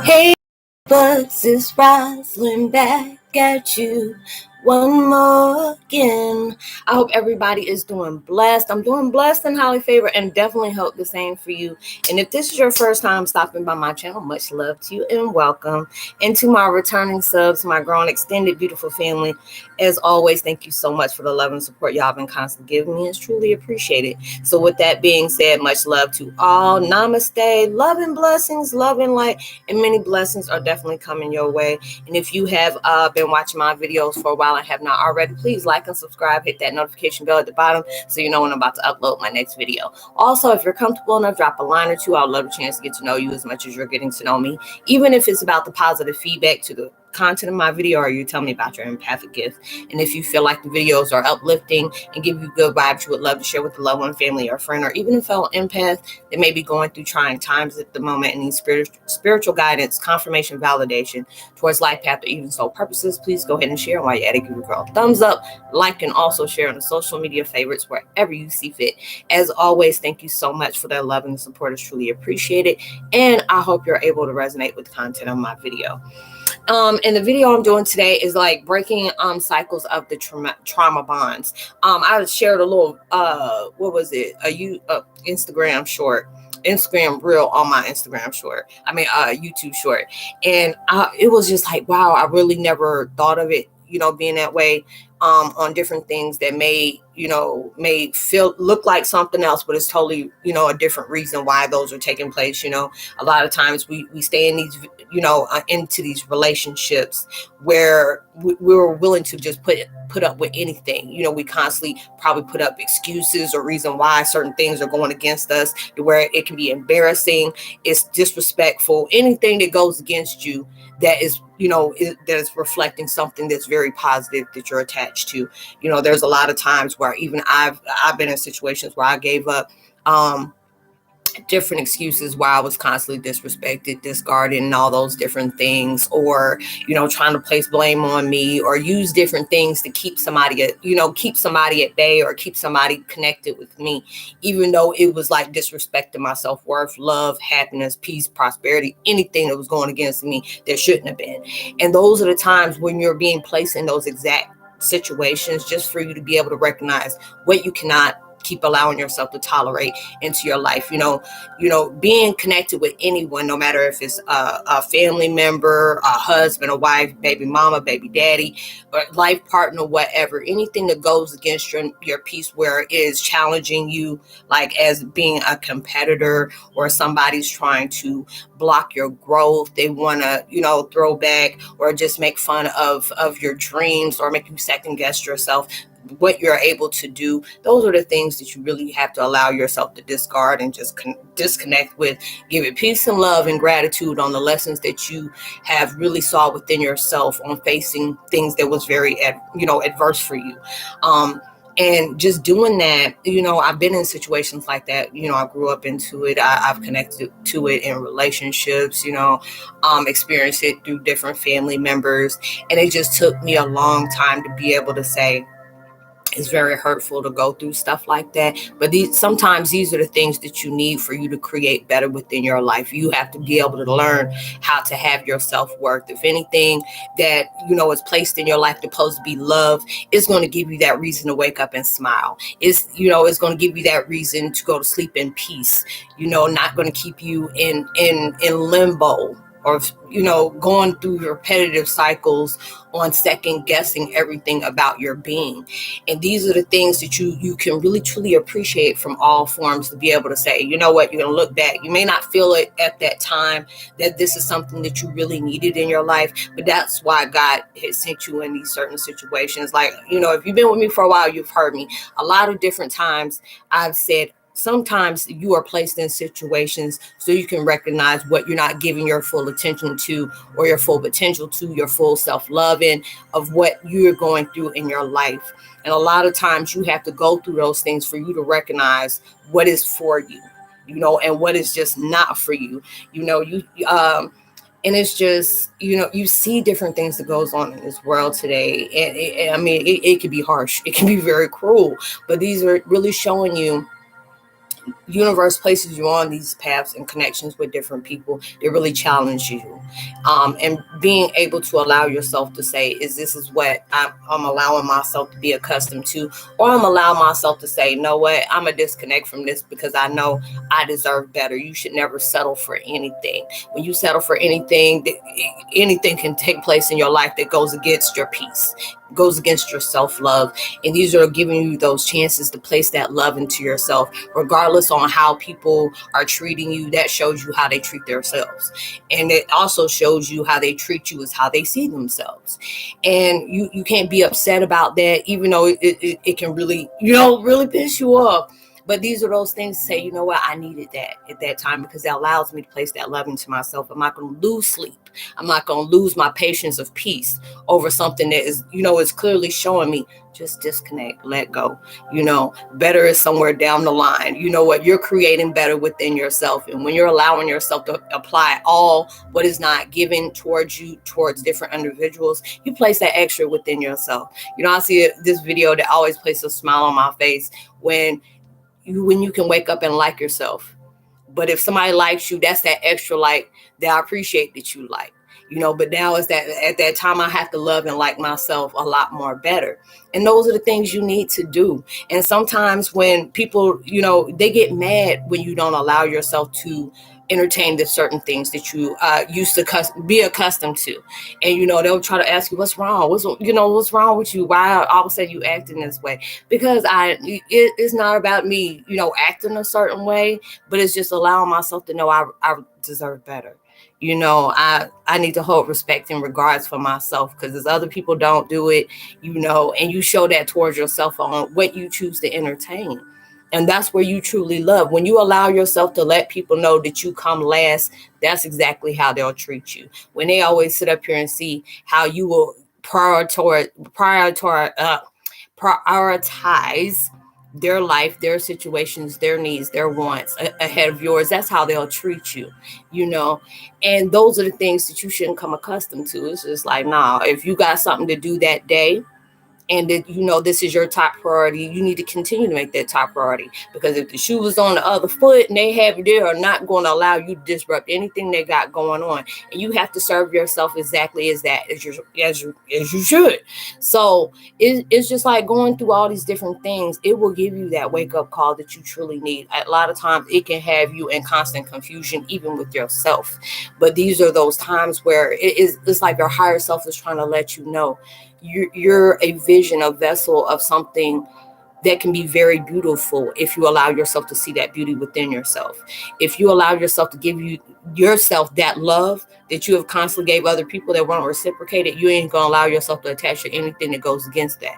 Hey, Buzz, it's Roslynn back at you one more again. I hope everybody is doing blessed. I'm doing blessed and highly favored, and definitely hope the same for you. And if this is your first time stopping by my channel, much love to you and welcome. And to my returning subs, my grown, extended, beautiful family, as always, thank you so much for the love and support y'all been constantly giving me. It's truly appreciated. So with that being said, much love to all. Namaste. Love and blessings, love and light, and many blessings are definitely coming your way. And if you have been watching my videos for a while and have not already, please like and subscribe. Hit that notification bell at the bottom so you know when I'm about to upload my next video. Also, if you're comfortable enough, drop a line or two. I'd love a chance to get to know you as much as you're getting to know me, even if it's about the positive feedback to the content of my video, or you tell me about your empathic gift. And if you feel like the videos are uplifting and give you good vibes, you would love to share with a loved one, family, or friend, or even a fellow empath that may be going through trying times at the moment and needs spiritual guidance, confirmation, validation towards life path, or even soul purposes, please go ahead and share. And while you're at it, give your girl a thumbs up, like, and also share on the social media favorites wherever you see fit. As always, thank you so much for that love and support. Is truly appreciated. And I hope you're able to resonate with the content of my video. And the video I'm doing today is like breaking cycles of the trauma bonds. I shared a little what was it, Instagram reel on my Instagram short, YouTube short, and it was just like, wow, I really never thought of it, being that way, on different things that may look like something else, but it's totally, a different reason why those are taking place. A lot of times we stay in these, into these relationships where we're willing to just put up with anything. We constantly probably put up excuses or reason why certain things are going against us, to where it can be embarrassing, it's disrespectful, anything that goes against you that is, that is reflecting something that's very positive that you're attached to. There's a lot of times where even I've been in situations where I gave up different excuses why I was constantly disrespected, discarded, and all those different things, or trying to place blame on me, or use different things to keep somebody at bay, or keep somebody connected with me, even though it was like disrespecting my self-worth, love, happiness, peace, prosperity, anything that was going against me that shouldn't have been. And those are the times when you're being placed in those exact situations, just for you to be able to recognize what you cannot keep allowing yourself to tolerate into your life. Being connected with anyone, no matter if it's a family member, a husband, a wife, baby mama, baby daddy, or life partner, whatever, anything that goes against your peace, where it is challenging you, like as being a competitor, or somebody's trying to block your growth, they want to throw back or just make fun of your dreams, or make you second guess yourself, what you're able to do. Those are the things that you really have to allow yourself to discard and just disconnect with. Give it peace and love and gratitude on the lessons that you have really saw within yourself on facing things that was very adverse for you. And just doing that, I've been in situations like that. I grew up into it. I've connected to it in relationships, experienced it through different family members. And it just took me a long time to be able to say, it's very hurtful to go through stuff like that. But sometimes these are the things that you need for you to create better within your life. You have to be able to learn how to have your self-worth. If anything that, is placed in your life supposed to be love, it's going to give you that reason to wake up and smile. It's going to give you that reason to go to sleep in peace, not going to keep you in limbo, or going through repetitive cycles on second guessing everything about your being. And these are the things that you can really truly appreciate from all forms, to be able to say, you know what, you're going to look back. You may not feel it at that time that this is something that you really needed in your life, but that's why God has sent you in these certain situations. Like, if you've been with me for a while, you've heard me a lot of different times. I've said, sometimes you are placed in situations so you can recognize what you're not giving your full attention to, or your full potential to, your full self-loving of what you're going through in your life. And a lot of times you have to go through those things for you to recognize what is for you, and what is just not for you. And it's just, you see different things that goes on in this world today. And it can be harsh. It can be very cruel. But these are really showing you universe places you on these paths and connections with different people that really challenge you, and being able to allow yourself to say, is what I'm allowing myself to be accustomed to, or I'm allowing myself to say, you know what, I'm gonna disconnect from this because I know I deserve better. You should never settle for anything. When you settle for anything, anything can take place in your life that goes against your peace, goes against your self-love. And these are giving you those chances to place that love into yourself, regardless on how people are treating you. That shows you how they treat themselves, and it also shows you how they treat you is how they see themselves. And you can't be upset about that, even though it can really, really piss you off. But these are those things to say, you know what, I needed that at that time, because that allows me to place that love into myself. I'm not going to lose sleep. I'm not going to lose my patience of peace over something that is clearly showing me just disconnect, let go. Better is somewhere down the line. You know what, you're creating better within yourself. And when you're allowing yourself to apply all what is not given towards you, towards different individuals, you place that extra within yourself. I see this video that always places a smile on my face when you can wake up and like yourself. But if somebody likes you, that's that extra like that I appreciate that you like. But now is that at that time I have to love and like myself a lot more better. And those are the things you need to do. And sometimes when people, they get mad when you don't allow yourself to entertain the certain things that you used to be accustomed to. And they'll try to ask you what's wrong, what's wrong with you, why all of a sudden you acting this way. Because it's not about me acting a certain way, but it's just allowing myself to know I deserve better. I need to hold respect and regards for myself, because as other people don't do it, and you show that towards yourself on what you choose to entertain. And that's where you truly love. When you allow yourself to let people know that you come last, that's exactly how they'll treat you. When they always sit up here and see how you will prioritize their life, their situations, their needs, their wants ahead of yours, that's how they'll treat you. And those are the things that you shouldn't come accustomed to. It's just like, nah, if you got something to do that day, and that this is your top priority, you need to continue to make that top priority. Because if the shoe was on the other foot and they have you there, are not going to allow you to disrupt anything they got going on. And you have to serve yourself exactly as you should. So it's just like going through all these different things. It will give you that wake up call that you truly need. A lot of times it can have you in constant confusion, even with yourself. But these are those times where it's like your higher self is trying to let you know you're a vision, a vessel of something that can be very beautiful if you allow yourself to see that beauty within yourself. If you allow yourself to give yourself that love that you have constantly gave other people that weren't reciprocated, you ain't gonna allow yourself to attach to anything that goes against that.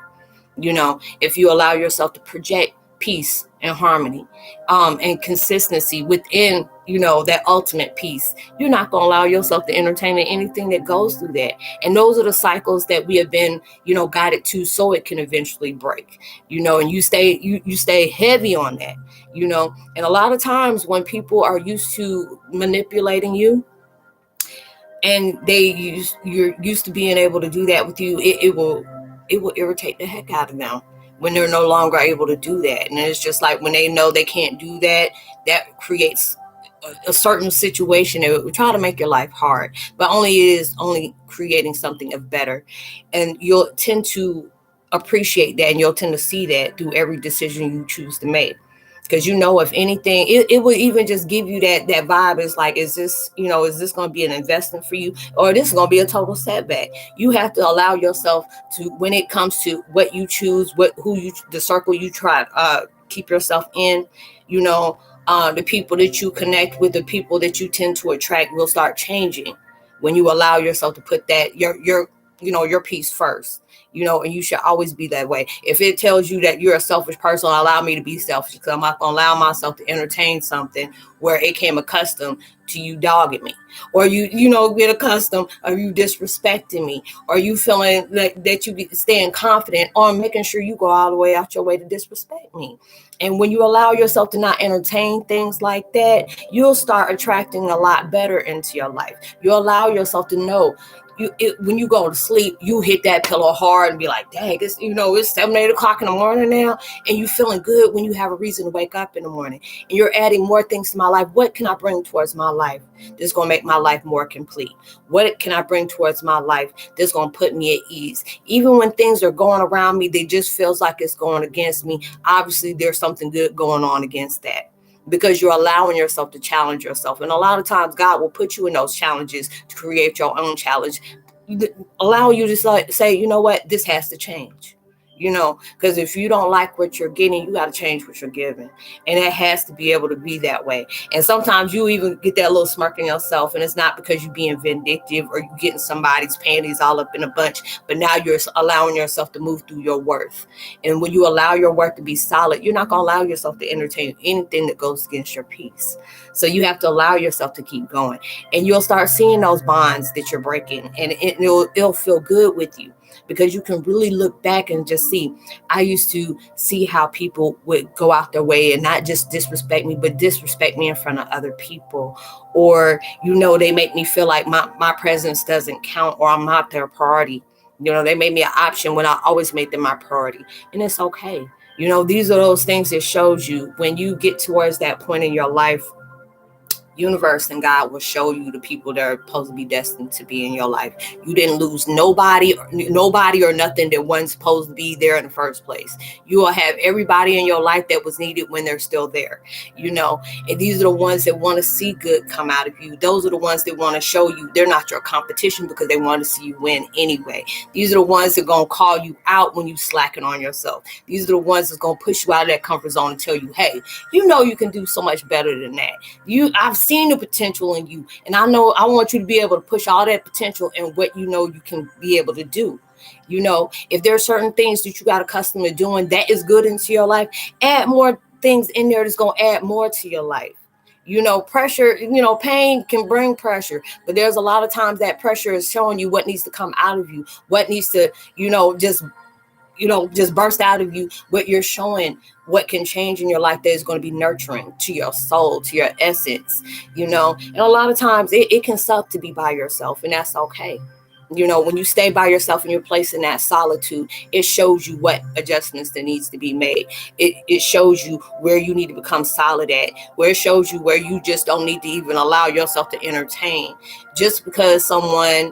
If you allow yourself to project peace and harmony, and consistency within, that ultimate peace, you're not going to allow yourself to entertain anything that goes through that. And those are the cycles that we have been, guided to, so it can eventually break, and you stay heavy on that, and a lot of times when people are used to manipulating you, and you're used to being able to do that with you, it will irritate the heck out of them when they're no longer able to do that. And it's just like when they know they can't do that, that creates a certain situation that will try to make your life hard, but it is only creating something of better. And you'll tend to appreciate that, and you'll tend to see that through every decision you choose to make. Because if anything, it will even just give you that vibe. It's like, is this going to be an investment for you, or this is going to be a total setback? You have to allow yourself to, when it comes to what you choose, the circle you try keep yourself in, the people that you connect with, the people that you tend to attract will start changing when you allow yourself to put that your peace first. And you should always be that way. If it tells you that you're a selfish person, allow me to be selfish, because I'm not going to allow myself to entertain something where it came accustomed to you dogging me, or you get accustomed of you disrespecting me, or you feeling that you staying confident, or making sure you go all the way out your way to disrespect me. And when you allow yourself to not entertain things like that, you'll start attracting a lot better into your life. You allow yourself to know when you go to sleep, you hit that pillow hard and be like, dang, it's 7, 8 o'clock in the morning now. And you feeling good when you have a reason to wake up in the morning. And you're adding more things to my life. What can I bring towards my life that's going to make my life more complete? What can I bring towards my life that's going to put me at ease? Even when things are going around me, they just feels like it's going against me. Obviously, there's something good going on against that, because you're allowing yourself to challenge yourself. And a lot of times God will put you in those challenges to create your own challenge, allow you to say, you know what, this has to change. Because if you don't like what you're getting, you got to change what you're giving. And it has to be able to be that way. And sometimes you even get that little smirk in yourself, and it's not because you're being vindictive or you're getting somebody's panties all up in a bunch, but now you're allowing yourself to move through your worth. And when you allow your worth to be solid, you're not going to allow yourself to entertain anything that goes against your peace. So you have to allow yourself to keep going, and you'll start seeing those bonds that you're breaking, and it'll feel good with you. Because you can really look back and just see, I used to see how people would go out their way and not just disrespect me, but disrespect me in front of other people. Or, they make me feel like my presence doesn't count, or I'm not their priority. They made me an option when I always made them my priority. And it's okay. These are those things that shows you when you get towards that point in your life, universe and God will show you the people that are supposed to be destined to be in your life. You didn't lose nobody or nothing that wasn't supposed to be there in the first place. You will have everybody in your life that was needed when they're still there, and these are the ones that want to see good come out of you. Those are the ones that want to show you they're not your competition, because they want to see you win anyway. These are the ones that are going to call you out when you slacking on yourself. These are the ones that's going to push you out of that comfort zone and tell you, hey, you can do so much better than that. I've seen the potential in you, and I want you to be able to push all that potential and what you can be able to do. If there are certain things that you got accustomed to doing that is good into your life, add more things in there that's going to add more to your life. Pressure, pain can bring pressure, but there's a lot of times that pressure is showing you what needs to come out of you, what needs to, just burst out of you, what you're showing, what can change in your life that is going to be nurturing to your soul, to your essence, and a lot of times it can suck to be by yourself, and that's okay. When you stay by yourself and you're placed in that solitude, it shows you what adjustments that needs to be made. It shows you where you need to become solid at, where it shows you where you just don't need to even allow yourself to entertain. Just because someone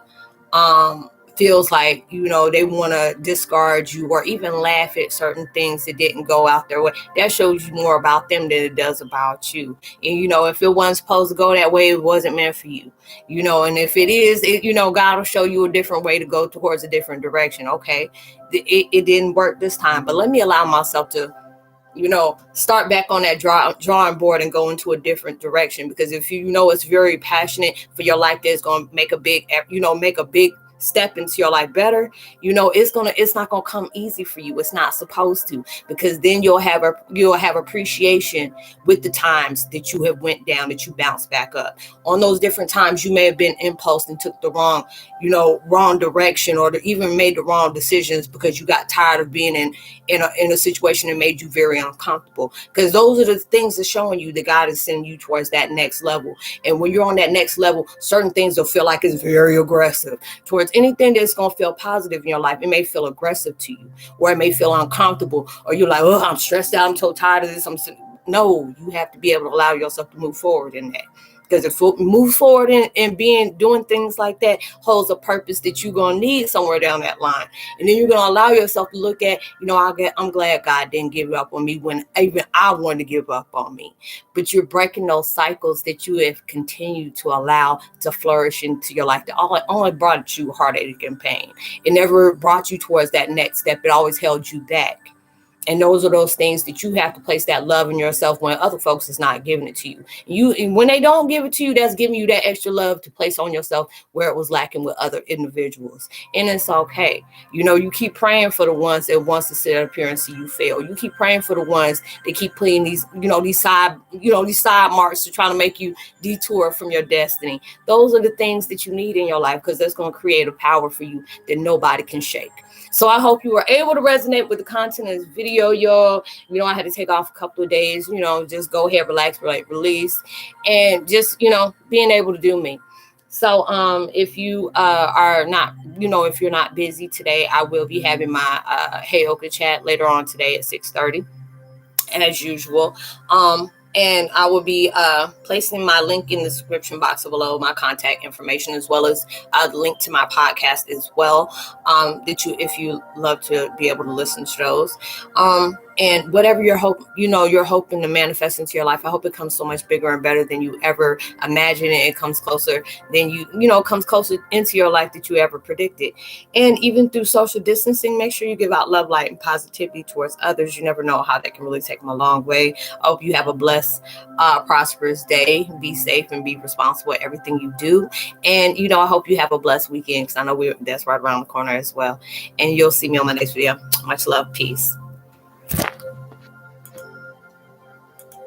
feels like, they want to discard you or even laugh at certain things that didn't go out their way, that shows you more about them than it does about you. And, if it wasn't supposed to go that way, it wasn't meant for you, and if it is, God will show you a different way to go towards a different direction. Okay, it didn't work this time, but let me allow myself to start back on that drawing board and go into a different direction. Because if it's very passionate for your life, that's going to make a big step into your life better, it's not gonna come easy for you. It's not supposed to, because then you'll have appreciation with the times that you have went down, that you bounce back up. On those different times you may have been impulsed and took the wrong direction, or even made the wrong decisions because you got tired of being in a situation that made you very uncomfortable. Because those are the things that showing you that God is sending you towards that next level. And when you're on that next level, certain things will feel like it's very aggressive. Towards anything that's going to feel positive in your life, it may feel aggressive to you, or it may feel uncomfortable, or you're like, oh, I'm stressed out, I'm so tired of this. No, you have to be able to allow yourself to move forward in that. Because if it moves forward and doing things like that holds a purpose that you're going to need somewhere down that line. And then you're going to allow yourself to look at, I'm glad God didn't give up on me when even I wanted to give up on me. But you're breaking those cycles that you have continued to allow to flourish into your life. That only brought you heartache and pain. It never brought you towards that next step. It always held you back. And those are those things that you have to place that love in yourself when other folks is not giving it to you. And when they don't give it to you, that's giving you that extra love to place on yourself where it was lacking with other individuals. And it's okay. You keep praying for the ones that wants to sit up here and see you fail. You keep praying for the ones that keep playing these side marks to try to make you detour from your destiny. Those are the things that you need in your life, because that's going to create a power for you that nobody can shake. So I hope you were able to resonate with the content of this video, y'all. I had to take off a couple of days, just go ahead, relax, release, and just, being able to do me. So if you are not, if you're not busy today, I will be having my Heyoka chat later on today at 6:30. As usual. And I will be placing my link in the description box below, my contact information, as well as the link to my podcast as well. If you love to be able to listen to those. And whatever your hope, you're hoping to manifest into your life, I hope it comes so much bigger and better than you ever imagined. And it comes closer than comes closer into your life that you ever predicted. And even through social distancing, make sure you give out love, light, and positivity towards others. You never know how that can really take them a long way. I hope you have a blessed, prosperous day. Be safe and be responsible at everything you do. And, I hope you have a blessed weekend, because I know that's right around the corner as well. And you'll see me on my next video. Much love. Peace.